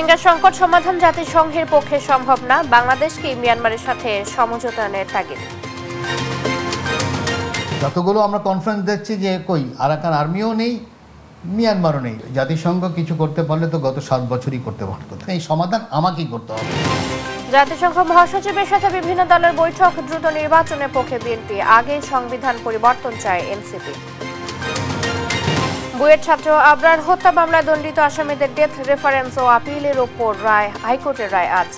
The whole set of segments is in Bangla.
রোহিঙ্গা সংকট সমাধান জাতিসংঘের পক্ষে সম্ভব না, বাংলাদেশকে মিয়ানমারের সাথে সমঝোতার তাগিদ। যতগুলো আমরা কনফারেন্স দেখছি যে কই আরাকান আর্মিও নেই, মিয়ানমারও নেই। জাতিসংঘ কিছু করতে পারলে তো গত 7 বছরই করতে পারতো। এই সমাধান আমাকেই করতে হবে। জাতিসংঘ মহাসচিবের সাথে বিভিন্ন দলের বৈঠক, দ্রুত নির্বাচনের পক্ষে বিএনপি, আগে সংবিধান পরিবর্তন চায় এনসিপি। বুয়েট ছাত্র আবরার হত্যা মামলায় দণ্ডিত আসামিদের ডেথ রেফারেন্স ও আপিলের ওপর রায়, হাইকোর্টের রায় আজ।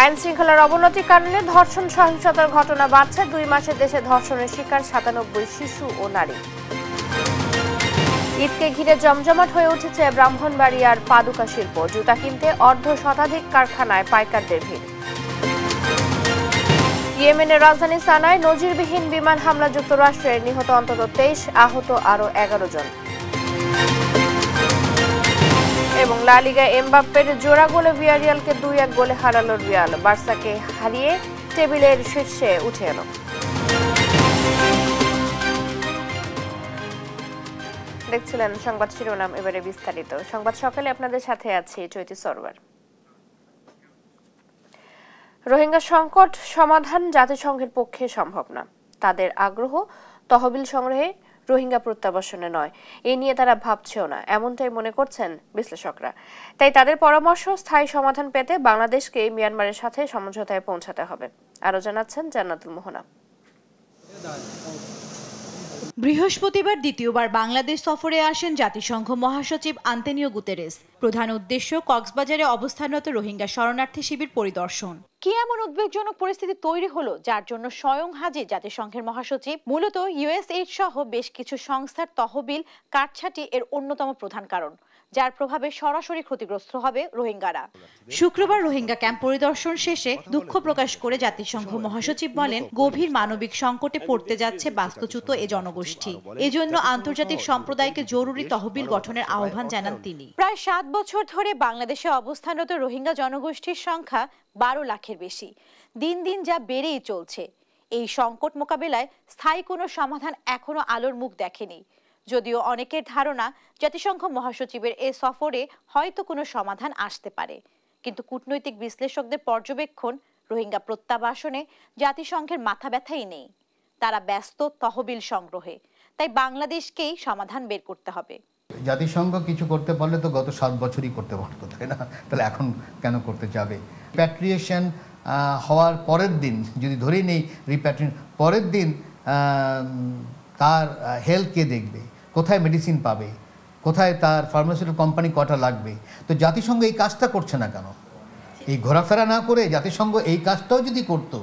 আইন শৃঙ্খলার অবনতির কারণে ধর্ষণ সহিংসতার ঘটনা বাড়ছে, 2 মাসে দেশে ধর্ষণের শিকার 97 শিশু ও নারী। ঈদকে ঘিরে জমজমাট হয়ে উঠেছে ব্রাহ্মণবাড়িয়ার পাদুকা শিল্প, জুতা কিনতে অর্ধশতাধিক কারখানায় পাইকারদের ভিড়। ইয়েমেনের রাজধানী সানায় নজিরবিহীন বিমান হামলা, যুক্তরাষ্ট্রের নিহত অন্তত 23, আহত আরও 11 জন। এবং লা লিগায় এমবাপ্পের জোড়া গোলে ভিয়ারিয়ালকে 2-1 গোলে হারালো রিয়াল, বার্সাকে হারিয়ে টেবিলের শীর্ষে উঠে এলো। দেখছিলেন সংবাদ শিরোনাম, এবারে বিস্তারিত সংবাদ। সকালে আপনাদের সাথে আছি চৈতি সরওয়ার। রোহিঙ্গা সংকট সমাধান জাতিসংঘের পক্ষে সম্ভব না, তাদের আগ্রহ তহবিল সংগ্রহে, রোহিঙ্গা প্রত্যাবাসনে নয়। এই নিয়ে তারা ভাবছেও না, এমনটাই মনে করছেন বিশ্লেষকরা। তাই তাদের পরামর্শ, স্থায়ী সমাধান পেতে বাংলাদেশকে মিয়ানমারের সাথে সমঝোতায় পৌঁছাতে হবে। আরো জানাচ্ছেন জান্নাতুল মোহনা। বৃহস্পতিবার দ্বিতীয়বার বাংলাদেশ সফরে আসেন জাতিসংঘ মহাসচিব আন্তোনিও গুতেরেস। প্রধান উদ্দেশ্য কক্সবাজারে অবস্থানরত রোহিঙ্গা শরণার্থী শিবির পরিদর্শন। কি এমন উদ্বেগজনক পরিস্থিতি তৈরি হলো যার জন্য স্বয়ং হাজির জাতিসংঘের মহাসচিব? মূলত ইউএসএইড সহ বেশ কিছু সংস্থার তহবিল কাটছাঁটি এর অন্যতম প্রধান কারণ, যার প্রভাবে সরাসরি ক্ষতিগ্রস্ত হবে রোহিঙ্গারা। শুক্রবার রোহিঙ্গা ক্যাম্প পরিদর্শন শেষে দুঃখ প্রকাশ করে জাতিসংঘ মহাসচিব বলেন, গভীর মানবিক সংকটে পড়তে যাচ্ছে বাস্তুচ্যুত এ জনগোষ্ঠী। এজন্য আন্তর্জাতিক সম্প্রদায়কে জরুরি তহবিল গঠনের আহ্বান জানান তিনি। প্রায় 7 বছর ধরে বাংলাদেশে অবস্থানরত রোহিঙ্গা জনগোষ্ঠীর সংখ্যা 12 লাখের বেশি। দিন দিন যা বেড়েই চলছে। এই সংকট মোকাবেলায় স্থায়ী কোনো সমাধান এখনো আলোর মুখ দেখেনি। যদিও অনেকের ধারণা জাতিসংঘ মহাসচিবের এ সফরে হয়তো কোনো সমাধান আসতে পারে, কিন্তু কূটনৈতিক বিশ্লেষকদের পর্যবেক্ষণ, রোহিঙ্গা প্রত্যাবাসনে জাতিসংঘের মাথা ব্যথাই নেই। তারা ব্যস্ত তহবিল সংগ্রহে। তাই বাংলাদেশকেই সমাধান বের করতে হবে। জাতিসংঘ কিছু করতে পারলে তো গত 7 বছরই করতে পারতো, তাই না? তাহলে এখন কেন করতে যাবে? রিপ্যাট্রিয়েশন হওয়ার পরের দিন, যদি ধরেই নেই রিপ্যাট্রিয়েশন পরের দিন, তার হেলথ কে দেখবে, কোথায় মেডিসিন পাবে, কোথায় তার ফার্মাসিউটিক্যাল কোম্পানি কটা লাগবে? তো জাতিসংঘ এই কাজটা করছে না কেন? এই ঘোরাফেরা না করে জাতিসংঘ এই কাজটাও যদি করতো,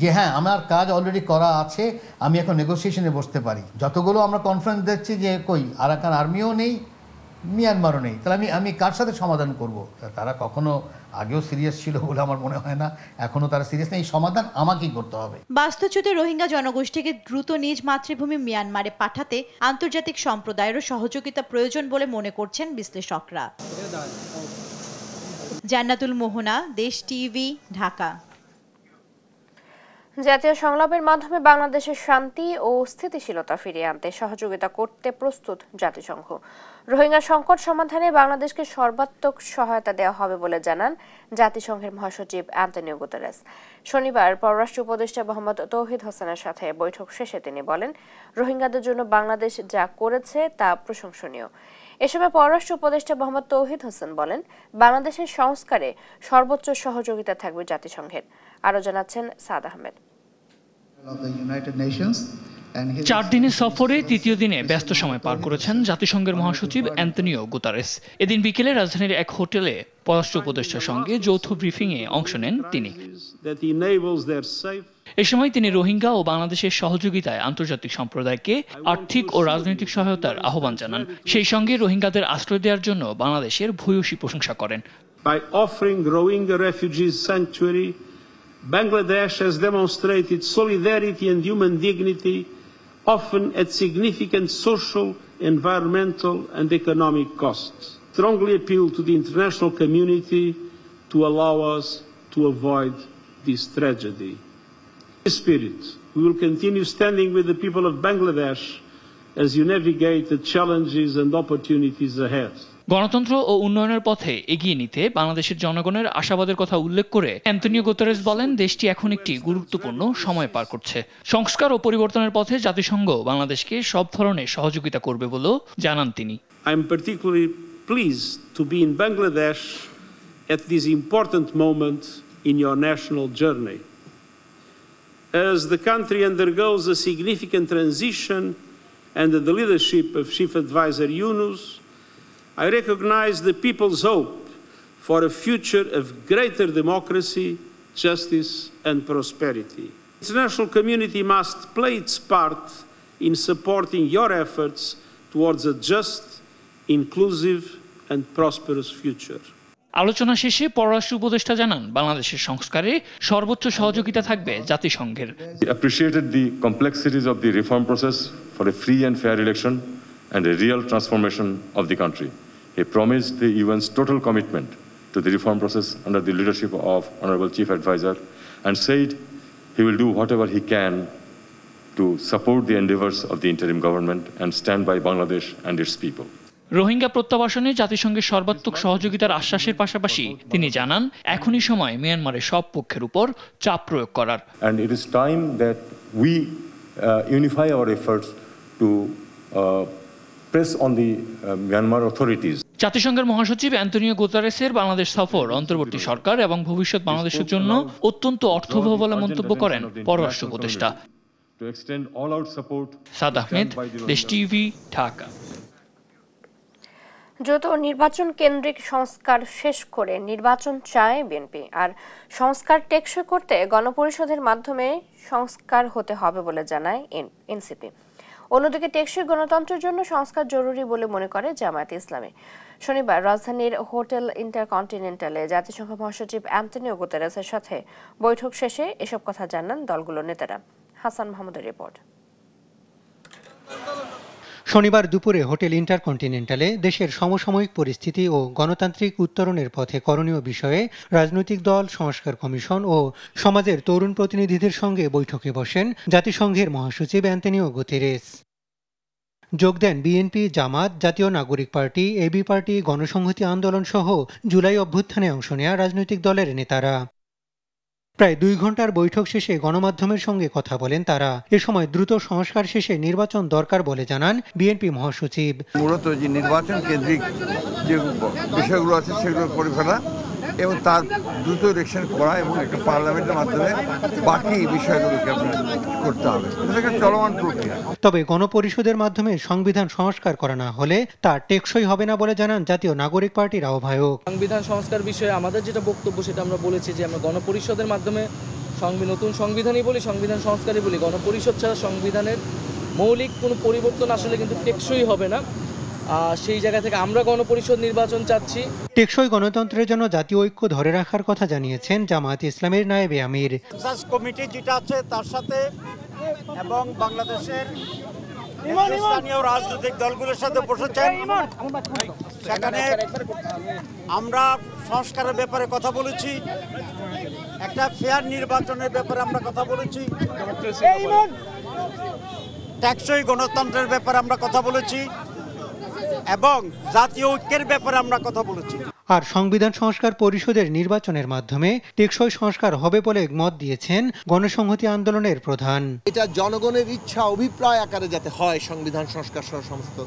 যে হ্যাঁ আমার কাজ অলরেডি করা আছে, আমি এখন নেগোসিয়েশনে বসতে পারি। যতগুলো আমরা কনফারেন্স দেখছি যে কই আরাকান আর্মিও নেই, মিয়ানমারও নেই, তাহলে আমি কার সাথে সমাধান করব? তারা কখনো আগেও সিরিয়াস ছিল বলে আমার মনে হয় না, এখনো তারা সিরিয়াস নেই। এই সমাধান আমাকেই করতে হবে। বাস্তুচ্যুত রোহিঙ্গা জনগোষ্ঠীকে দ্রুত নিজ মাতৃভূমি মিয়ানমারে পাঠাতে আন্তর্জাতিক সম্প্রদায়েরও সহযোগিতা প্রয়োজন বলে মনে করছেন বিশ্লেষকরা। জান্নাতুল মোহনা, দেশ টিভি, ঢাকা। জাতীয় সংলাপের মাধ্যমে বাংলাদেশের শান্তি ও স্থিতিশীলতা ফিরিয়ে আনতে সহযোগিতা করতে প্রস্তুত জাতিসংঘ। রোহিঙ্গা সংকট সমাধানে বাংলাদেশকে সর্বাত্মক সহায়তা দেওয়া হবে বলে জানান জাতিসংঘের মহাসচিব আন্তোনিও গুতেরেস। শনিবার পররাষ্ট্র উপদেষ্টা মোহাম্মদ তৌহিদ হোসেনের সাথে বৈঠক শেষে তিনি বলেন, রোহিঙ্গাদের জন্য বাংলাদেশ যা করেছে তা প্রশংসনীয়। এ সময় পররাষ্ট্র উপদেষ্টা মোহাম্মদ তৌহিদ হোসেন বলেন, বাংলাদেশের সংস্কারে সর্বোচ্চ সহযোগিতা থাকবে জাতিসংঘের। আরো জানাচ্ছেন সাদ আহমেদ। 4 দিনের সফরে তৃতীয় দিনে ব্যস্ত সময় পার করেছেন জাতিসংঘের মহাসচিব আন্তোনিও গুতেরেস। এদিন বিকেলে রাজধানীর এক হোটেলে পররাষ্ট্র উপদেষ্টার সঙ্গে যৌথ ব্রিফিংয়ে অংশ নেন তিনি। এ সময় তিনি রোহিঙ্গা ও বাংলাদেশের সহযোগিতায় আন্তর্জাতিক সম্প্রদায়কে আর্থিক ও রাজনৈতিক সহায়তার আহ্বান জানান। সেই সঙ্গে রোহিঙ্গাদের আশ্রয় দেওয়ার জন্য বাংলাদেশের ভূয়সী প্রশংসা করেন। By offering Rohingya refugees sanctuary, Bangladesh has demonstrated solidarity and human dignity, often at significant social, environmental and economic costs. Strongly appeal to the international community to allow us to avoid this tragedy. In this spirit, we will continue standing with the people of Bangladesh as you navigate the challenges and opportunities ahead. গণতন্ত্র ও উন্নয়নের পথে এগিয়ে নিতে বাংলাদেশের জনগণের আশাবাদের কথা উল্লেখ করে অ্যান্তনিও গুতেরেস বলেন, দেশটি এখন একটি গুরুত্বপূর্ণ সময় পার করছে। সংস্কার ও পরিবর্তনের পথে জাতিসংঘ বাংলাদেশকে সব ধরনের সহযোগিতা করবে বলেও জানান তিনি। I am particularly pleased to be in Bangladesh at this important moment in your national journey. As the country undergoes a significant transition under the leadership of Chief Advisor Yunus, I recognize the people's hope for a future of greater democracy, justice and prosperity. The international community must play its part in supporting your efforts towards a just, inclusive and prosperous future. আলোচনা শেষে পররাষ্ট্র উপদেষ্টা জানান, বাংলাদেশের সংস্কারে সর্বোচ্চ সহযোগিতা থাকবে জাতিসংঘের। He appreciated the complexities of the reform process for a free and fair election and a real transformation of the country. He promised the UN's total commitment to the reform process under the leadership of Honorable Chief Advisor and said he will do whatever he can to support the endeavors of the interim government and stand by Bangladesh and its people. Rohingya প্রত্যাবাসনে জাতিসংঘের সর্বাত্মক সহযোগিতার আশ্বাসের পাশাপাশি তিনি জানান, এখনই সময় মিয়ানমারের সব পক্ষের উপর চাপ প্রয়োগ করার। And it is time that we unify our efforts to press on the Myanmar authorities. জাতিসংঘের মহাসচিব অ্যান্তনিও গুতেরেসের বাংলাদেশ সফর অন্তর্বর্তী সরকার এবং ভবিষ্যৎ বাংলাদেশের জন্য অত্যন্ত অর্থবহ বলে মন্তব্য করেন পররাষ্ট্র উপদেষ্টা। সাদ আহমেদ, দেশ টিভি, ঢাকা। দ্রুত নির্বাচন কেন্দ্রিক সংস্কার শেষ করে নির্বাচন চায় বিএনপি, আর সংস্কার টেকসই করতে গণপরিষদের মাধ্যমে সংস্কার হতে হবে বলে জানায় এনসিপি। অন্যদিকে টেকসই গণতন্ত্রের জন্য সংস্কার জরুরি বলে মনে করে জামায়াতে ইসলামী। শনিবার রাজধানীর হোটেল ইন্টারকন্টিনেন্টালে জাতিসংঘ মহাসচিব অ্যান্তনিও গুতেরেসের সাথে বৈঠক শেষে এসব কথা জানান দলগুলোর নেতারা। হাসান মাহমুদের রিপোর্ট। শনিবার দুপুরে হোটেল ইন্টারকন্টিনেন্টালে দেশের সমসাময়িক পরিস্থিতি ও গণতান্ত্রিক উত্তরণের পথে করণীয় বিষয়ে রাজনৈতিক দল, সংস্কার কমিশন ও সমাজের তরুণ প্রতিনিধিদের সঙ্গে বৈঠকে বসেন জাতিসংঘের মহাসচিব অ্যান্তনিও গুতেরেস। যোগ দেন বিএনপি, জামাত, জাতীয় নাগরিক পার্টি, এবি পার্টি, গণসংহতি আন্দোলন সহ জুলাই অভ্যুত্থানে অংশ নেয়া রাজনৈতিক দলের নেতারা। প্রায় 2 ঘন্টার বৈঠক শেষে গণমাধ্যমের সঙ্গে কথা বলেন তারা। এ সময় দ্রুত সংস্কার শেষে নির্বাচন দরকার বলে জানান বিএনপি মহাসচিব। মূলত যে নির্বাচন কেন্দ্রিক যে বিষয়গুলো আছে সেগুলো করে ফেলা এবং তার দ্রুত ইলেকশন করা এবং একটা পার্লামেন্টের মাধ্যমে বাকি বিষয়গুলোকে আপনার করতে হবে। এটা একটা চলমান প্রক্রিয়া। তবে গণপরিষদের মাধ্যমে সংবিধান সংস্কার করা না হলে তা টেকসই হবে না বলে জানান জাতীয় নাগরিক পার্টির আহ্বায়ক। সংবিধান সংস্কার বিষয়ে আমাদের যেটা বক্তব্য সেটা আমরা বলেছি যে আমরা গণপরিষদের মাধ্যমে নতুন সংবিধানই বলি, সংবিধান সংস্কারই বলি। গণপরিষদ ছাড়া সংবিধানের মৌলিক কোনো পরিবর্তন আসলে কিন্তু টেকসই হবে না। সেই জায়গা থেকে আমরা গণপরিষদ নির্বাচন চাচ্ছি। টেকসই গণতন্ত্রের জন্য জাতীয় ঐক্য ধরে রাখার কথা জানিয়েছেন জামায়াত ইসলামের নায়েবে আমির। কমিটি যেটা আছে তার সাথে এবং বাংলাদেশের স্থানীয় রাজনৈতিক দলগুলোর সাথে বসেছেন, সেখানে আমরা সংস্কারের ব্যাপারে কথা বলেছি, একটা ফেয়ার নির্বাচনের ব্যাপারে আমরা কথা বলেছি, টেকসই গণতন্ত্রের ব্যাপারে আমরা কথা বলেছি এবং জাতীয় ঐক্যের ব্যাপারে আমরা কথা বলেছি। আর সংবিধান সংস্কার পরিষদের নির্বাচনের মাধ্যমে টেকসই সংস্কার হবে বলে মত দিয়েছেন গণসংহতি আন্দোলনের প্রধান। এটা জনগণের ইচ্ছা অভিপ্রায় আকারে যাতে হয় সংবিধান সংস্কার সহ সমস্ত,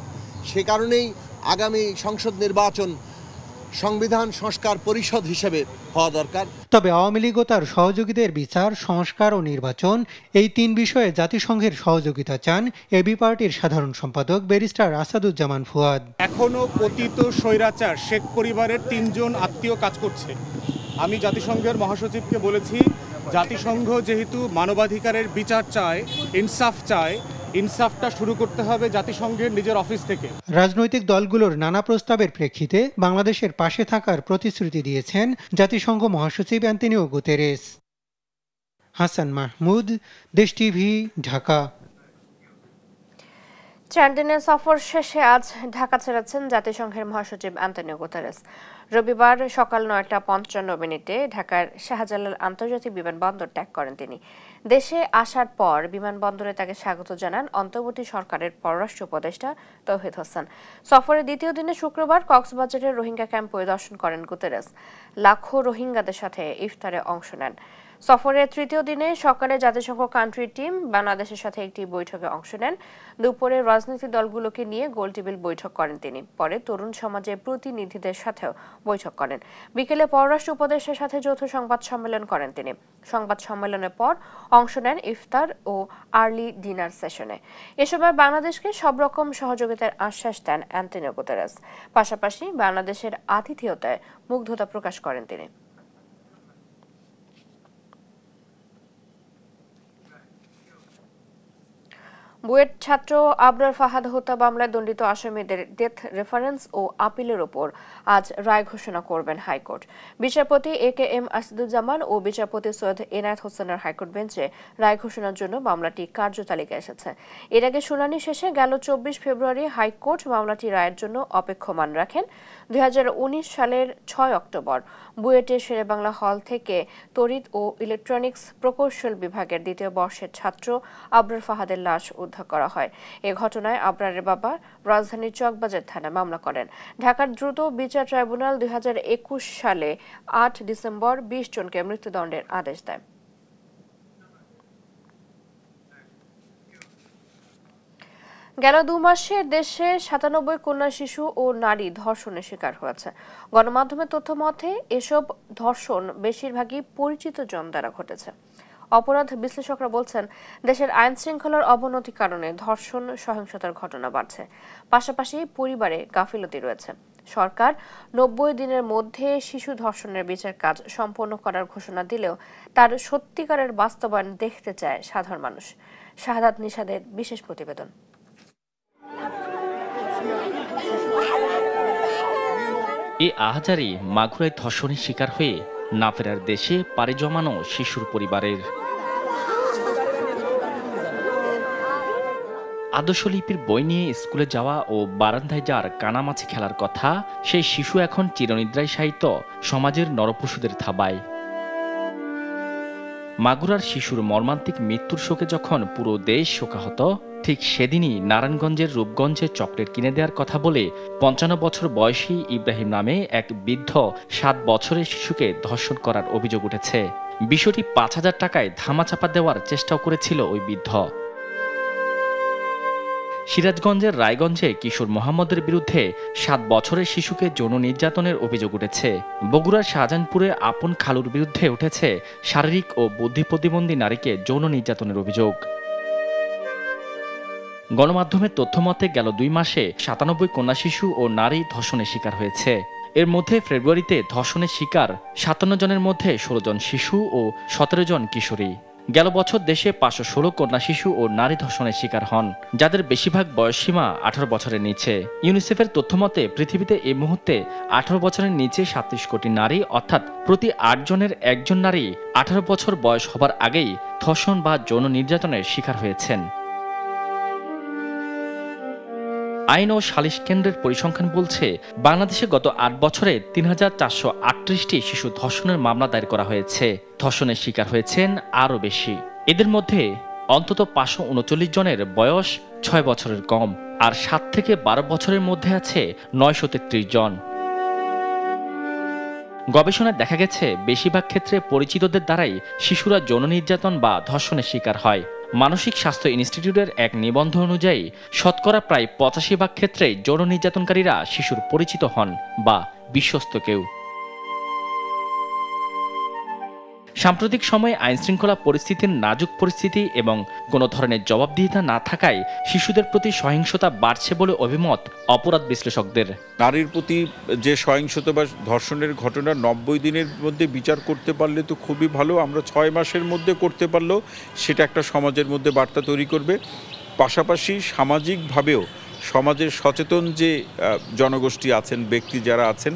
সে কারণেই আগামী সংসদ নির্বাচন সংবিধান সংস্কার পরিষদ হিসেবে হওয়া দরকার। তবে আওয়ামী লীগ ও তার সহযোগীদের বিচার, সংস্কার ও নির্বাচন এই 3 বিষয়ে জাতিসংঘের সহযোগিতা চান এবি পার্টির সাধারণ সম্পাদক ব্যারিস্টার আসাদুজ্জামান ফুয়াদ। এখনো পতিত স্বৈরাচার শেখ পরিবারের 3 জন আত্মীয় কাজ করছে। আমি জাতিসংঘের মহাসচিবকে বলেছি, জাতিসংঘ যেহেতু মানবাধিকারের বিচার চায়, ইনসাফ চায়, ইনসাফটা শুরু করতে হবে জাতিসংঘের নিজের অফিস থেকে। রাজনৈতিক দলগুলোর নানা প্রস্তাবের প্রেক্ষিতে বাংলাদেশের পাশে থাকার প্রতিশ্রুতি দিয়েছেন জাতিসংঘ মহাসচিব অ্যান্তনিও গুতেরেস। হাসান মাহমুদ, দেশ টিভি, ঢাকা। 4 দিনের সফর শেষে আজ ঢাকা ছেড়েছেন জাতিসংঘের মহাসচিব আন্তোনিও গুতেরেস। রবিবার সকাল 9:55 ঢাকার শাহজালাল আন্তর্জাতিক বিমানবন্দর ত্যাগ করেন তিনি। দেশে আসার পর বিমানবন্দরে তাকে স্বাগত জানান অন্তর্বর্তী সরকারের পররাষ্ট্র উপদেষ্টা তৌহিদ হোসেন। সফরের দ্বিতীয় দিনে শুক্রবার কক্সবাজারের রোহিঙ্গা ক্যাম্প পরিদর্শন করেন গুতেরেস। লাখো রোহিঙ্গাদের সাথে ইফতারে অংশ নেন। সফরের তৃতীয় দিনে সকালে জাতিসংঘ কান্ট্রি টিম বাংলাদেশের সাথে একটি বৈঠকে অংশ নেন। দুপুরে রাজনৈতিক দলগুলোকে নিয়ে গোলটেবিল বৈঠক করেন তিনি। পরে তরুণ সমাজের প্রতিনিধিদের সাথেও বৈঠক করেন। বিকেলে পররাষ্ট্র উপদেষ্টার সাথে যৌথ সংবাদ সম্মেলন করেন তিনি। সংবাদ সম্মেলনের পর অংশ নেন ইফতার ও আর্লি ডিনার সেশনে। এ সময় বাংলাদেশকে সব রকম সহযোগিতার আশ্বাস দেন অ্যান্টনিও গুতেরেস। পাশাপাশি বাংলাদেশের আতিথেয়তায় মুগ্ধতা প্রকাশ করেন তিনি। বুয়েট ছাত্র আবরার ফাহাদ হত্যা মামলায় দণ্ডিত আসামিদের ডেথ রেফারেন্স ও আপিলের ওপর আজ রায় ঘোষণা করবেন হাইকোর্ট। বিচারপতি AKM আসিদুজ্জামান ও বিচারপতি সৈয়দ এনায়েত হোসেনের হাইকোর্ট বেঞ্চে রায় ঘোষণার জন্য মামলাটি কার্যতালিকায় এসেছে। এর আগে শুনানি শেষে গেল 24 ফেব্রুয়ারি হাইকোর্ট মামলাটি রায়ের জন্য অপেক্ষমান রাখেন। 2019 সালের 6 অক্টোবর বুয়েটের শেরেবাংলা হল থেকে তড়িৎ ও ইলেকট্রনিক্স প্রকৌশল বিভাগের দ্বিতীয় বর্ষের ছাত্র আবরার ফাহাদের লাশ উদ্ধার করা হয়। এ ঘটনায় আবরারের বাবা রাজধানীর চকবাজার থানায় মামলা করেন। ঢাকার দ্রুত বিচার ট্রাইব্যুনাল 2021 সালে 8 ডিসেম্বর 20 জনকে মৃত্যুদণ্ডের আদেশ দেয়। গেল 2 মাসে দেশে 97 কন্যা শিশু ও নারী ধর্ষণের শিকার হয়েছে। গণমাধ্যমের তথ্য মতে এসব ধর্ষণ বেশিরভাগই পরিচিত জন দ্বারা ঘটেছে। অপরাধ বিশ্লেষকরা বলছেন, দেশের আইন শৃঙ্খলার অবনতির কারণে ধর্ষণ সহিংসতার ঘটনা বাড়ছে। পাশাপাশি পরিবারে গাফিলতি রয়েছে। সরকার 90 দিনের মধ্যে শিশু ধর্ষণের বিচার কাজ সম্পন্ন করার ঘোষণা দিলেও তার সত্যিকারের বাস্তবায়ন দেখতে চায় সাধারণ মানুষ। শাহাদাত নিশাদের বিশেষ প্রতিবেদন। এ আহাজারি মাগুরায় ধর্ষণের শিকার হয়ে না ফেরার দেশে পাড়ি জমানো শিশুর পরিবারের। আদর্শলিপির বই নিয়ে স্কুলে যাওয়া ও বারান্দায় যার কানামাছি খেলার কথা, সেই শিশু এখন চিরনিদ্রায় শায়িত সমাজের নরপশুদের থাবায়। মাগুরার শিশুর মর্মান্তিক মৃত্যুর শোকে যখন পুরো দেশ শোকাহত, ঠিক সেদিনই নারায়ণগঞ্জের রূপগঞ্জে চকলেট কিনে দেওয়ার কথা বলে 55 বছর বয়সী ইব্রাহিম নামে এক বৃদ্ধ 7 বছরের শিশুকে ধর্ষণ করার অভিযোগ উঠেছে। বিষয়টি 5000 টাকায় ধামাচাপা দেওয়ার চেষ্টাও করেছিল ওই বৃদ্ধ। সিরাজগঞ্জের রায়গঞ্জে কিশোর মোহাম্মদের বিরুদ্ধে 7 বছরের শিশুকে যৌন নির্যাতনের অভিযোগ উঠেছে। বগুড়ার শাহজাহানপুরে আপন খালুর বিরুদ্ধে উঠেছে শারীরিক ও বুদ্ধি প্রতিবন্ধী নারীকে যৌন নির্যাতনের অভিযোগ। গণমাধ্যমের তথ্যমতে গেল 2 মাসে 97 কন্যা শিশু ও নারী ধর্ষণের শিকার হয়েছে। এর মধ্যে ফেব্রুয়ারিতে ধর্ষণের শিকার 57 জনের মধ্যে 16 জন শিশু ও 17 জন কিশোরী। গেল বছর দেশে 516 কন্যা শিশু ও নারী ধর্ষণের শিকার হন, যাদের বেশিরভাগ বয়সসীমা 18 বছরের নিচে। ইউনিসেফের তথ্যমতে পৃথিবীতে এই মুহূর্তে 18 বছরের নিচে 37 কোটি নারী, অর্থাৎ প্রতি 8 জনের 1 জন নারী 18 বছর বয়স হবার আগেই ধর্ষণ বা যৌন নির্যাতনের শিকার হয়েছেন। আইন ও সালিশ কেন্দ্রের পরিসংখ্যান বলছে, বাংলাদেশে গত 8 বছরে 3438টি শিশু ধর্ষণের মামলা দায়ের করা হয়েছে। ধর্ষণের শিকার হয়েছেন আরও বেশি। এদের মধ্যে অন্তত 539 জনের বয়স 6 বছরের কম, আর 7 থেকে 12 বছরের মধ্যে আছে 933 জন। গবেষণায় দেখা গেছে, বেশিরভাগ ক্ষেত্রে পরিচিতদের দ্বারাই শিশুরা যৌন নির্যাতন বা ধর্ষণের শিকার হয়। মানসিক স্বাস্থ্য ইনস্টিটিউটের এক নিবন্ধ অনুযায়ী শতকরা প্রায় 85% ক্ষেত্রেই যৌন নির্যাতনকারীরা শিশুর পরিচিত হন বা বিশ্বস্ত কেউ। সাম্প্রতিক সময়ে আইনশৃঙ্খলা পরিস্থিতির নাজুক পরিস্থিতি এবং কোনো ধরনের জবাবদিহিতা না থাকায় শিশুদের প্রতি সহিংসতা বাড়ছে বলে অভিমত অপরাধ বিশ্লেষকদের। নারীর প্রতি যে সহিংসতা বা ধর্ষণের ঘটনা 90 দিনের মধ্যে বিচার করতে পারলে তো খুবই ভালো। আমরা 6 মাসের মধ্যে করতে পারলেও সেটা একটা সমাজের মধ্যে বার্তা তৈরি করবে। পাশাপাশি সামাজিকভাবেও সমাজের সচেতন যে জনগোষ্ঠী আছেন, ব্যক্তি যারা আছেন,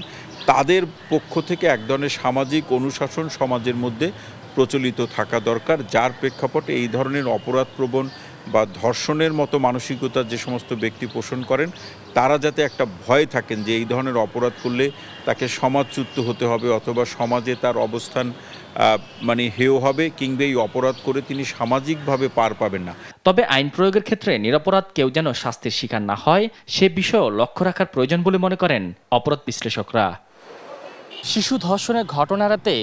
তাদের পক্ষ থেকে এক ধরনের সামাজিক অনুশাসন সমাজের মধ্যে প্রচলিত থাকা দরকার, যার প্রেক্ষাপটে এই ধরনের অপরাধপ্রবণ বা ধর্ষণের মতো মানসিকতা যে সমস্ত ব্যক্তি পোষণ করেন তারা যাতে একটা ভয় থাকেন যে এই ধরনের অপরাধ করলে তাকে সমাজচ্যুত হতে হবে অথবা সমাজে তার অবস্থান মানে হেয় হবে কিংবা এই অপরাধ করে তিনি সামাজিকভাবে পার পাবেন না। তবে আইন প্রয়োগের ক্ষেত্রে নিরপরাধ কেউ যেন শাস্তির শিকার না হয় সে বিষয়েও লক্ষ্য রাখার প্রয়োজন বলে মনে করেন অপরাধ বিশ্লেষকরা। শিশু ধর্ষণের ঘটনা এড়াতে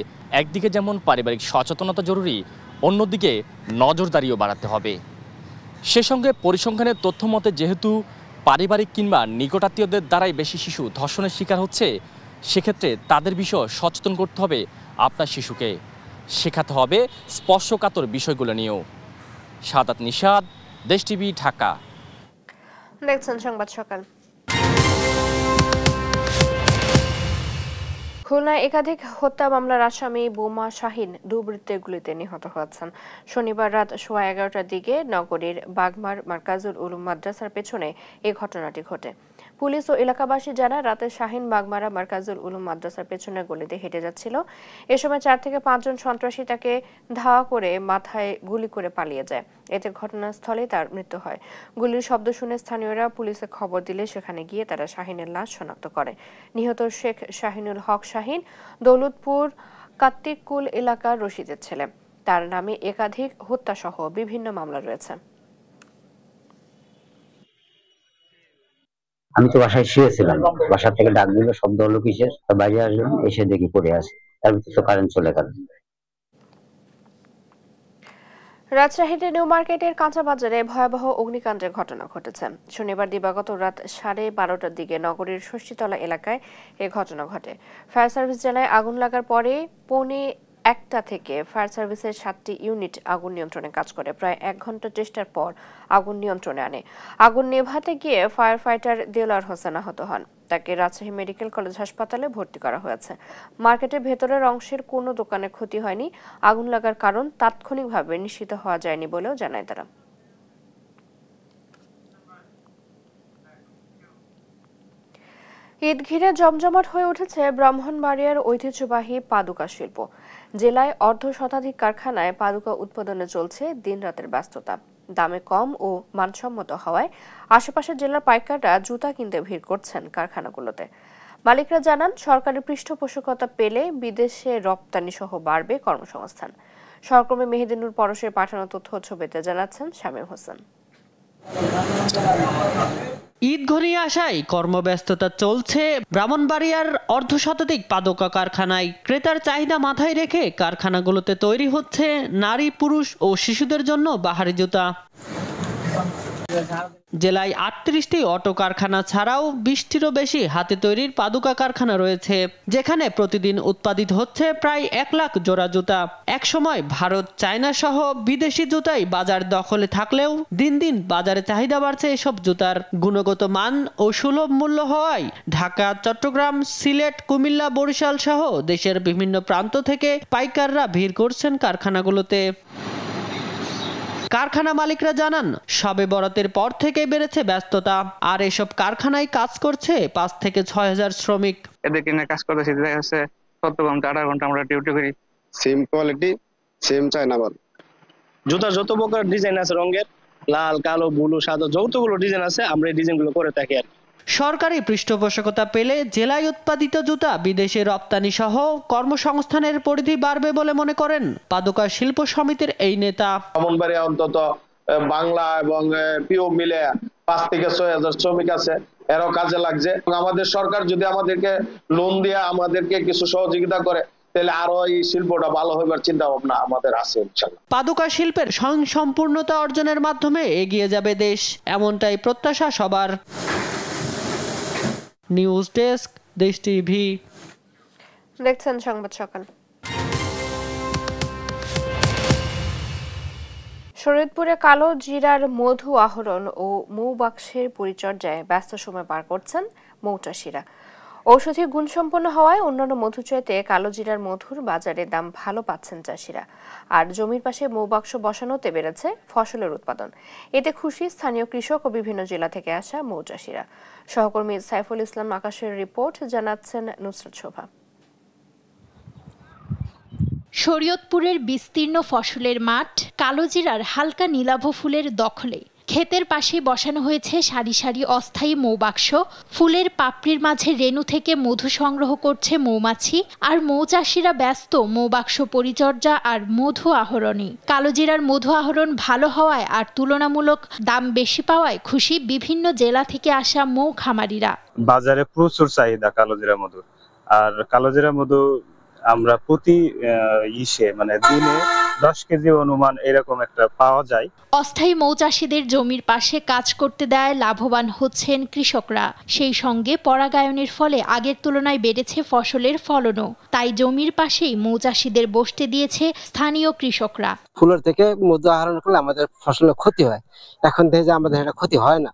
একদিকে যেমন পারিবারিক সচেতনতা জরুরি, অন্যদিকে নজরদারিও বাড়াতে হবে। সে সঙ্গে পরিসংখ্যানের তথ্য মতে যেহেতু পারিবারিক কিংবা নিকটাত্মীয়দের দ্বারাই বেশি শিশু ধর্ষণের শিকার হচ্ছে, সেক্ষেত্রে তাদের বিষয়ে সচেতন করতে হবে আপনার শিশুকে, শেখাতে হবে স্পর্শকাতর বিষয়গুলো নিয়েও। সাদাত নিশাদ, দেশ টিভি, ঢাকা। দেখছেন সংবাদ সকাল। খুলনায় একাধিক হত্যা মামলার আসামি বোমা শাহিন দুর্বৃত্তের গুলিতে নিহত হয়েছেন। শনিবার রাত 11:15টার দিকে নগরীর বাগমার মার্কাজুল উলুম মাদ্রাসার পেছনে এই ঘটনাটি ঘটে। পুলিশ ও এলাকাবাসী জানায় রাতে শাহিন বাগমারা মার্কাজুল উলুম মাদ্রাসার পেছনের গলিতে হেঁটে যাচ্ছিল। এ সময় 4 থেকে 5 জন সন্ত্রাসী তাকে ধাওয়া করে মাথায় গুলি করে পালিয়ে যায়। এতে ঘটনাস্থলে তার মৃত্যু হয়। গুলির শব্দ শুনে স্থানীয়রা পুলিশে খবর দিলে সেখানে গিয়ে তারা শাহিনের লাশ শনাক্ত করে। নিহত শেখ শাহিনুল হক শাহিন দৌলতপুর কাত্তিকুল এলাকার রশিদের ছেলে। তার নামে একাধিক হত্যাসহ বিভিন্ন মামলা রয়েছে। আমি তো বাসায় শুয়েছিলাম, বাসা থেকে ডাক দিল, শব্দ হলো কিসের, বাইরে আসলাম, এসে দেখি পড়ে আছে, তার ভিতরে তো কারেন্ট চলে গেল। রাজশাহীতে নিউ মার্কেটের কাঁচা বাজারে ভয়াবহ অগ্নিকাণ্ডের ঘটনা ঘটেছে। শনিবার দিবাগত রাত 12:30টার দিকে নগরীর ষষ্ঠীতলা এলাকায় এ ঘটনা ঘটে। ফায়ার সার্ভিস জানায় আগুন লাগার পরে 1:45 থেকে ফায়ার সার্ভিসের 7টি ইউনিট আগুন নিয়ন্ত্রণে কাজ করে। প্রায় 1 ঘন্টা চেষ্টার পর আগুন নিয়ন্ত্রণে আনে। আগুন নেভাতে গিয়ে ফায়ার ফাইটার দেলোয়ার হোসেন আহত হন। তাকে রাজশাহী মেডিকেল কলেজ হাসপাতালে ভর্তি করা হয়েছে। মার্কেটের ভেতরের অংশের কোনো দোকানে ক্ষতি হয়নি। আগুন লাগার কারণ তাৎক্ষণিকভাবে নিশ্চিত হওয়া যায়নি বলেও জানায় তারা। ঈদ ঘিরে জমজমাট হয়ে উঠেছে ব্রাহ্মণবাড়িয়ার ঐতিহ্যবাহী পাদুকা শিল্প। জেলায় 1/2 কারখানায় পাদুকা উৎপাদনে চলছে দিনরাতের ব্যস্ততা। দামে কম ও মানসম্মত হওয়ায় আশেপাশের জেলার পাইকাররা জুতা কিনতে ভিড় করছেন কারখানাগুলোতে। মালিকরা জানান সরকারি পৃষ্ঠপোষকতা পেলে বিদেশে রপ্তানি সহ বাড়বে কর্মসংস্থান। সহকর্মী মেহেদিনুর পরশের পাঠানো তথ্য ছবিতে জানাচ্ছেন শামীম হোসেন। ঈদ ঘনিয়ে আসায় কর্মব্যস্ততা চলছে ব্রাহ্মণবাড়িয়ার 1/2 পাদুকা কারখানায়। ক্রেতার চাহিদা মাথায় রেখে কারখানাগুলোতে তৈরি হচ্ছে নারী, পুরুষ ও শিশুদের জন্য বাহারি জুতা। জেলায় 38টি অটো কারখানা ছাড়াও 20টিরও বেশি হাতে তৈরির পাদুকা কারখানা রয়েছে, যেখানে প্রতিদিন উৎপাদিত হচ্ছে প্রায় 1 লাখ জোড়া জুতা। একসময় ভারত, চায়না সহ বিদেশি জুতাই বাজার দখলে থাকলেও দিন দিন বাজারে চাহিদা বাড়ছে এসব জুতার। গুণগত মান ও সুলভ মূল্য হওয়ায় ঢাকা, চট্টগ্রাম, সিলেট, কুমিল্লা, বরিশাল সহ দেশের বিভিন্ন প্রান্ত থেকে পাইকাররা ভিড় করছেন কারখানাগুলোতে। কারখানা মালিকরা জানান শবে বরাতের পর থেকে বেড়েছে ব্যস্ততা, আর এসব কারখানায় কাজ করছে 5 থেকে 6 হাজার শ্রমিক। এদেরকে নিয়ে কাজ করতেছি, দেখা যাচ্ছে 7 ঘন্টা 8 ঘন্টা আমরা ডিউটি করি। সেম কোয়ালিটি, সেম চায়না মাল। জুতা যত প্রকার ডিজাইন আছে, রঙের লাল, কালো, ব্লু, সাদা যতগুলো ডিজাইন আছে আমরা এই ডিজাইনগুলো করে থাকি আর। সরকারি পৃষ্ঠপোষকতা পেলে জেলায় উৎপাদিত জুতা বিদেশে রপ্তানি সহ কর্মসংস্থানের পরিধি বাড়বে বলে মনে করেন পাদুকা শিল্প সমিতির এই নেতা। ব্রাহ্মণবাড়িয়া অন্তত বাংলা এবং পিও মিলে 5 থেকে 6 হাজার শ্রমিক আছে, এরও কাজে লাগছে। আমাদের সরকার যদি আমাদেরকে লোন দিয়ে আমাদেরকে কিছু সহযোগিতা করে তাহলে আরো এই শিল্পটা ভালো হইবার চিন্তা ভাবনা আমাদের আছে ইনশাআল্লাহ। পাদুকা শিল্পের স্বয়ংসম্পূর্ণতা অর্জনের মাধ্যমে এগিয়ে যাবে দেশ, এমনটাই প্রত্যাশা সবার। নিউজ ডেস্ক, দেশ টিভি। দেখছেন সংবাদ সকাল। শরীয়তপুরে কালো জিরার মধু আহরণ ও মৌবাক্সের পরিচর্যায় ব্যস্ত সময় পার করছেন মৌচাষীরা। ঔষধি গুণসম্পন্ন হওয়ায় অন্যান্য মধু চাইতে কালো জিরার মধুর বাজারে দাম ভালো পাচ্ছেন চাষিরা। আর জমির পাশে মৌবাক্স বসানোতে বেড়েছে ফসলের উৎপাদন। এতে খুশি স্থানীয় কৃষক ও বিভিন্ন জেলা থেকে আসা মৌচাষীরা। সহকর্মী সাইফুল ইসলাম আকাশের রিপোর্ট, জানাচ্ছেন নুসরাত শোভা। শরীয়তপুরের বিস্তীর্ণ ফসলের মাঠ কালোজিরার হালকা নীলাভ ফুলের দখলে। ক্ষেতের পাশে বসানো হয়েছে সারি সারি অস্থায়ী মৌবাক্স। ফুলের পাপড়ির মাঝে রেণু থেকে মধু সংগ্রহ করছে মৌমাছি, আর মৌচাষিরা ব্যস্ত মৌবাক্স পরিচর্যা আর মধু আহরণে। কালোজিরার মধু আহরণ ভালো হওয়ায় আর তুলনামূলক দাম বেশি পাওয়ায় খুশি বিভিন্ন জেলা থেকে আসা মৌ খামারিরা। বাজারে প্রচুর চাহিদা কালোজিরা মধু, আর কালোজিরা মধু আমরা প্রতি দিনে 10 কেজি অনুমান এরকম একটা পাওয়া যায়। অস্থায়ী মৌচাষীদের জমির পাশে কাজ করতে দেয় লাভবান হচ্ছেন কৃষকরা। সেই সঙ্গে পরাগায়নের ফলে আগের তুলনায় বেড়েছে ফসলের ফলনও। তাই জমির পাশেই মৌচাষীদের বসতে দিয়েছে স্থানীয় কৃষকরা। ফুলের থেকে মধু আহরণ করলে আমাদের ফসলের ক্ষতি হয়, এখন দেখে যে আমাদের এটা ক্ষতি হয় না।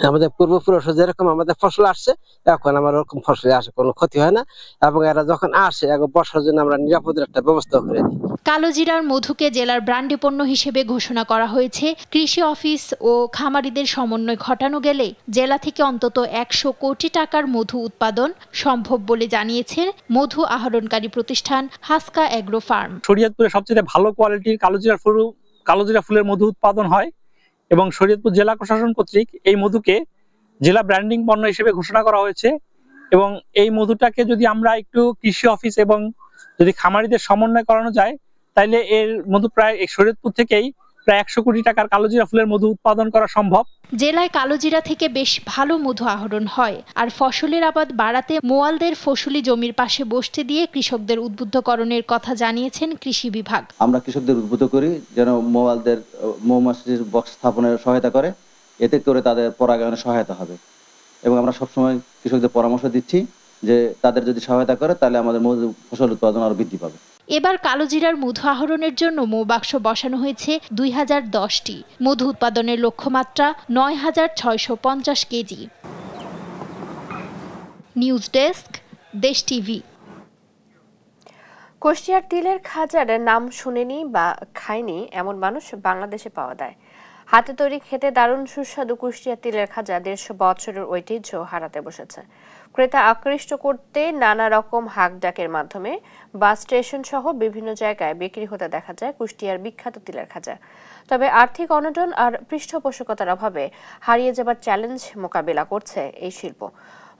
আমাদের পূর্বপুরুষ যেরকম আমাদের ফসল আসছে, এখন আমার ওরকম ফসল আসে, কোনো ক্ষতি হয় না। এবং এরা যখন আসে বর্ষার জন্য আমরা নিরাপদের একটা ব্যবস্থা করে দিই। কালোজিরার মধুকে জেলার ব্র্যান্ডি পণ্য হিসেবে ঘোষণা করা হয়েছে। কৃষি অফিস ও খামারিদের সমন্বয় ঘটানো গেলে জেলা থেকে অন্তত 100 কোটি টাকার মধু উৎপাদন সম্ভব বলে জানিয়েছে মধু আহরণকারী প্রতিষ্ঠান হাসকা এগ্রো ফার্ম। শরীয়তপুরে সবচেয়ে ভালো কোয়ালিটির কালোজিরা ফুলের মধু উৎপাদন হয় এবং শরীয়তপুর জেলা প্রশাসন কর্তৃক এই মধুকে জেলা ব্র্যান্ডিং পণ্য হিসেবে ঘোষণা করা হয়েছে। এবং এই মধুটাকে যদি আমরা একটু কৃষি অফিস এবং যদি খামারিদের সমন্বয় করানো যায়, তাইলে এর মধু প্রায় শরীয়তপুর থেকেই প্রায় 100 কোটি টাকার কালোজিরা ফুলের মধু উৎপাদন করা সম্ভব। জেলায় কালোজিরা থেকে বেশ ভালো মধু আহরণ হয়, আর ফসলের আবাদ বাড়াতে মোয়ালদের ফসলি জমির পাশে বসতে দিয়ে কৃষকদের উদ্বুদ্ধকরণের কথা জানিয়েছেন কৃষি বিভাগ। আমরা কৃষকদের উদ্বুদ্ধ করি যেন মোয়ালদের মৌমাছির বক্স স্থাপনের সহায়তা করে, এতে করে তাদের পরাগায়নে সহায়তা হবে। এবং আমরা সবসময় কৃষকদের পরামর্শ দিচ্ছি যে তাদের যদি সহায়তা করে তাহলে আমাদের মধু ফসল উৎপাদন আরো বৃদ্ধি পাবে। এবার কালোজিরার মধু আহরণের জন্য মৌবাক্স বসানো হয়েছে 2010টি। মধু উৎপাদনের লক্ষ্যমাত্রা 9650 কেজি। নিউজ ডেস্ক, দেশ টিভি। কুষ্টিয়ার তিলের খাজার নাম শুনেনি বা খায়নি এমন মানুষ বাংলাদেশে পাওয়া যায়। হাতে তৈরি খেতে দারুণ সুস্বাদু কুষ্টিয়ার তিলের খাজা 150 বছরের ঐতিহ্য হারাতে বসেছে। ক্রেতা আকৃষ্ট করতে নানা রকম হাক ডাকের মাধ্যমে বাস স্টেশন সহ বিভিন্ন জায়গায় বিক্রি হতে দেখা যায় কুষ্টিয়ার বিখ্যাত তিলের খাজা। তবে আর্থিক অনটন আর পৃষ্ঠপোষকতার অভাবে হারিয়ে যাবার চ্যালেঞ্জ মোকাবিলা করছে এই শিল্প।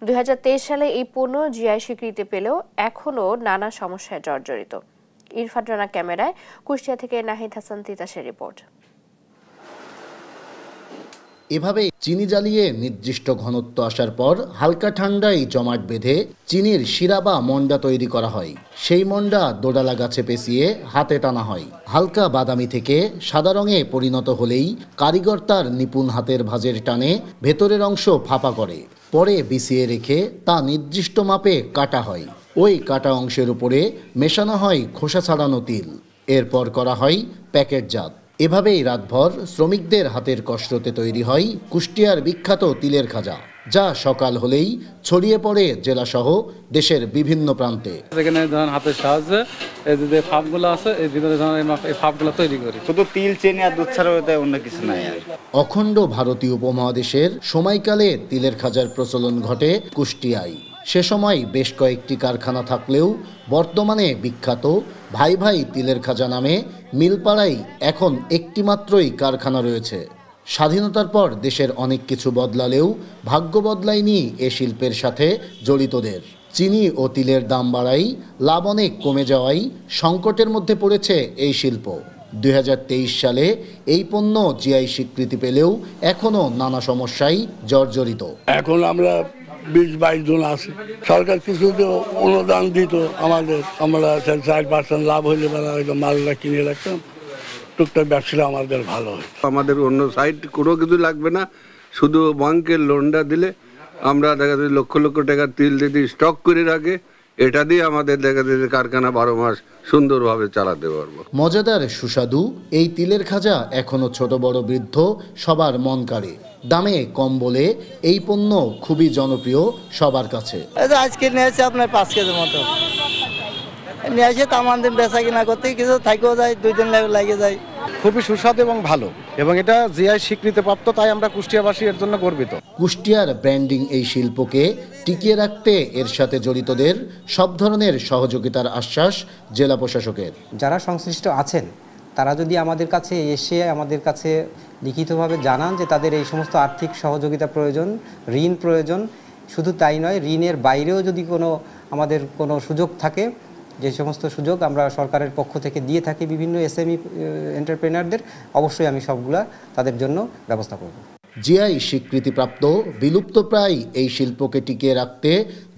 2023 সালে এই পণ্য জিআই স্বীকৃতি পেলেও এখনও নানা সমস্যায় জর্জরিত। ইরফান রানা ক্যামেরায়, কুষ্টিয়া থেকে নাহিদ হাসান তিতাসের রিপোর্ট। এভাবে চিনি জ্বালিয়ে নির্দিষ্ট ঘনত্ব আসার পর হালকা ঠান্ডায় জমাট বেঁধে চিনির শিরা বা মন্ডা তৈরি করা হয়। সেই মন্ডা দোডালা গাছে পেঁচিয়ে হাতে টানা হয়। হালকা বাদামি থেকে সাদা রঙে পরিণত হলেই কারিগর তার নিপুণ হাতের ভাঁজের টানে ভেতরের অংশ ফাঁপা করে, পরে বিছিয়ে রেখে তা নির্দিষ্ট মাপে কাটা হয়। ওই কাটা অংশের উপরে মেশানো হয় খোসা ছাড়ানো তিল, এরপর করা হয় প্যাকেটজাত। এভাবেই রাতভর শ্রমিকদের হাতের কষ্টতে তৈরি হয় কুষ্টিয়ার বিখ্যাত তিলের খাজা, যা সকাল হলেই ছড়িয়ে পড়ে জেলাসহ দেশের বিভিন্ন প্রান্তে। এখানে ধরেন হাতের সাহায্যে এই যে ফাঁপগুলো আছে, এই ভিতরে ধরেন এই ফাঁপগুলো তৈরি করি। শুধু তিল, চিনি আর দুধ ছাড়া অন্য কিছু নাই। অখণ্ড ভারতীয় উপমহাদেশের সময়কালে তিলের খাজার প্রচলন ঘটে কুষ্টিয়ায়। সে সময় বেশ কয়েকটি কারখানা থাকলেও বর্তমানে বিখ্যাত ভাই ভাই তিলের খাজা নামে মিলপাড়ায় এখন একটি মাত্রই কারখানা রয়েছে। স্বাধীনতার পর দেশের অনেক কিছু বদলালেও ভাগ্য বদলায়নি এ শিল্পের সাথে জড়িতদের। চিনি ও তিলের দাম বাড়ায়, লাভ অনেক কমে যাওয়ায় সংকটের মধ্যে পড়েছে এই শিল্প। 2023 সালে এই পণ্য জিআই স্বীকৃতি পেলেও এখনও নানা সমস্যায় জর্জরিত। এখন আমরা 20-22 জন আছে, সরকার কিছু তো অনুদান দিত আমাদের, আমরা 4% লাভ হইলে মালটা কিনে রাখতাম, টুকটাক ব্যবসা আমাদের ভালো হয়। আমাদের অন্য সাইড কোনো কিছু লাগবে না, শুধু ব্যাংকের লোনটা দিলে আমরা দেখা যায় লক্ষ লক্ষ টাকার তিল যদি স্টক করে রাখে, এটা দিয়ে আমাদের দেখা যায় কারখানা 12 মাস সুন্দরভাবে চালাতে পারবো। মজাদার সুস্বাদু এই তিলের খাজা এখনো ছোট বড় বৃদ্ধ সবার মন কাড়ে। দামে কম বলে এই পণ্য খুবই জনপ্রিয় সবার কাছে। আজকে নিয়েছে আপনার 5 কেজির মতো নিয়ে এসে, তো আমাদের বেচা কিনা করতে কিছু থাকেও যায়, 2 দিন লাগে যায়। খুবই সুস্বাদু এবং ভালো, এবং এটা জিআই স্বীকৃতিপ্রাপ্ত, তাই আমরা কুষ্টিয়াবাসী এর জন্য গর্বিত। কুষ্টিয়ার ব্র্যান্ডিং এই শিল্পকে টিকিয়ে রাখতে এর সাথে জড়িতদের সব ধরনের সহযোগিতার আশ্বাস জেলা প্রশাসকের। যারা সংশ্লিষ্ট আছেন তারা যদি আমাদের কাছে এসে আমাদের কাছে লিখিতভাবে জানান যে তাদের এই সমস্ত আর্থিক সহযোগিতা প্রয়োজন, ঋণ প্রয়োজন, শুধু তাই নয়, ঋণের বাইরেও যদি আমাদের কোনো সুযোগ থাকে, যে সমস্ত সুযোগ আমরা সরকারের পক্ষ থেকে দিয়ে থাকি বিভিন্ন এসএমই এন্টারপ্রেনারদের, অবশ্যই আমি সবগুলা তাদের জন্য ব্যবস্থা করব। জিআই স্বীকৃতিপ্রাপ্ত বিলুপ্তপ্রায় এই শিল্পকে টিকিয়ে রাখতে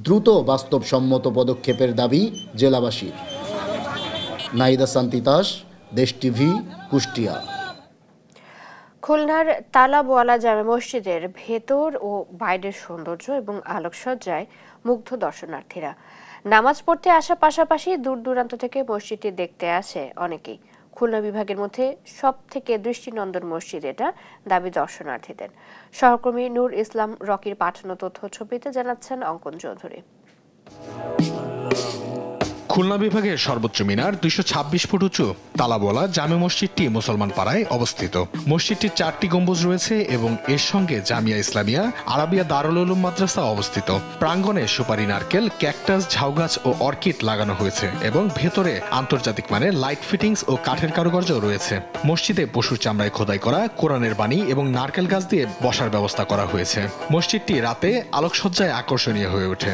দ্রুত বাস্তবসম্মত পদক্ষেপের দাবি জেলাবাসীর। নাইদা সান্তিতাস, দেশ টিভি, কুষ্টিয়া। খুলনার তালাবওয়ালা জামে মসজিদের ভেতর ও বাইরের সৌন্দর্য এবং আলোকসজ্জায় মুগ্ধ দর্শনার্থীরা। নামাজ পড়তে আসার পাশাপাশি দূর দূরান্ত থেকে মসজিদটি দেখতে আসে অনেকেই। খুলনা বিভাগের মধ্যে সব থেকে দৃষ্টিনন্দন মসজিদ এটা, দাবি দর্শনার্থীদের। সহকর্মী নূর ইসলাম রকির পাঠানো তথ্য ছবিতে জানাচ্ছেন অঙ্কন চৌধুরী। খুলনা বিভাগের সর্বোচ্চ মিনার 226 ফুট উঁচু তালাবওয়ালা জামে মসজিদটি মুসলমান পাড়ায় অবস্থিত। মসজিদটির 4টি গম্বুজ রয়েছে এবং এর সঙ্গে জামিয়া ইসলামিয়া আরাবিয়া দারুল উলুম মাদ্রাসা অবস্থিত। প্রাঙ্গণে সুপারি, নারকেল, ক্যাকটাস, ঝাউগাছ ও অর্কিড লাগানো হয়েছে এবং ভেতরে আন্তর্জাতিক মানের লাইট ফিটিংস ও কাঠের কারুকার্য রয়েছে। মসজিদে পশুর চামড়ায় খোদাই করা কোরআনের বাণী এবং নারকেল গাছ দিয়ে বসার ব্যবস্থা করা হয়েছে। মসজিদটি রাতে আলোকসজ্জায় আকর্ষণীয় হয়ে ওঠে।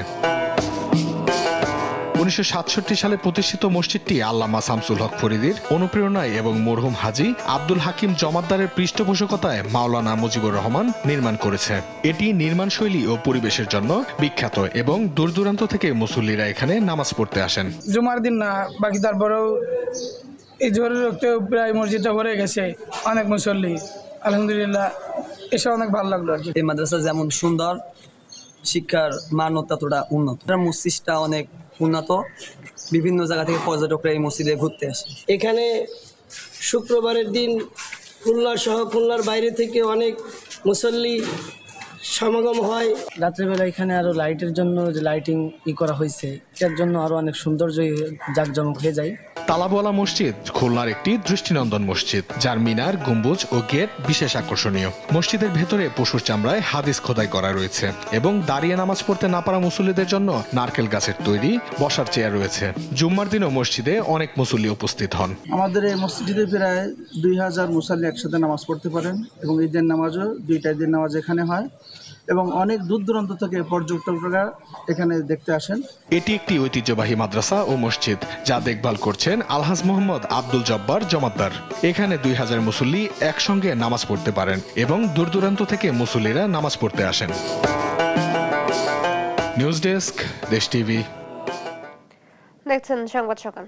1967 সালে প্রতিষ্ঠিত মসজিদটি আল্লামা শামসুল হক ফরিদির অনুপ্রেরণায় এবং মরহুম হাজী আব্দুল হাকিম জমাদ্দারের পৃষ্ঠপোষকতায় মাওলানা মুজিবুর রহমান নির্মাণ করেছে। এটি নির্মাণশৈলী ও পরিবেশের জন্য বিখ্যাত এবং দূর দূরান্ত থেকে মুসল্লিরা এখানে নামাজ পড়তে আসেন। জুমার দিন না, বাকি তারপরেও এই জোরে রক্তেও প্রায় মসজিদটা ভরে গেছে, অনেক মুসল্লি। আলহামদুলিল্লাহ, এসব অনেক ভালো লাগলো আর কি। এই মাদ্রাসা যেমন সুন্দর, শিক্ষার মান ততটা উন্নত। মসজিদটা অনেক উন্নত, বিভিন্ন জায়গা থেকে পর্যটকরা এই মসজিদে ঘুরতে আসে। এখানে শুক্রবারের দিন খুলনা সহ খুলনার বাইরে থেকে অনেক মুসল্লি সমাগম হয়। রাত্রেবেলা এখানে আরো লাইটের জন্য যে লাইটিং করা হয়েছে, এটার জন্য আরো অনেক সৌন্দর্য জাঁকজমক হয়ে যায়। তালাবওয়ালা মসজিদ খুলনার একটি দৃষ্টিনন্দন মসজিদ, যার মিনার, গম্বুজ ও গেট বিশেষ আকর্ষণীয়। মসজিদের ভেতরে পশুর চামড়ায় হাদিস খোদাই করা রয়েছে এবং দাঁড়িয়ে নামাজ পড়তে না পারা মুসল্লিদের জন্য নারকেল গাছের তৈরি বসার চেয়ার রয়েছে। জুম্মার দিনও মসজিদে অনেক মুসল্লি উপস্থিত হন। আমাদের এই মসজিদে প্রায় 2000 মুসল্লি একসাথে নামাজ পড়তে পারেন এবং ঈদের নামাজও 2টা ঈদের নামাজ এখানে হয় এবং অনেক দূর দূরান্ত থেকে পর্যটকরা এখানে দেখতে আসেন। এটি একটি ঐতিহ্যবাহী মাদ্রাসা ও মসজিদ যা দেখভাল করছেন আলহাজ মোহাম্মদ আব্দুল জব্বার জমাদ্দার। এখানে 2000 মুসল্লি একসঙ্গে নামাজ পড়তে পারেন এবং দূর দূরান্ত থেকে মুসল্লিরা নামাজ পড়তে আসেন। নিউজ ডেস্ক, দেশ টিভি। দেখছেন সংবাদ সকাল।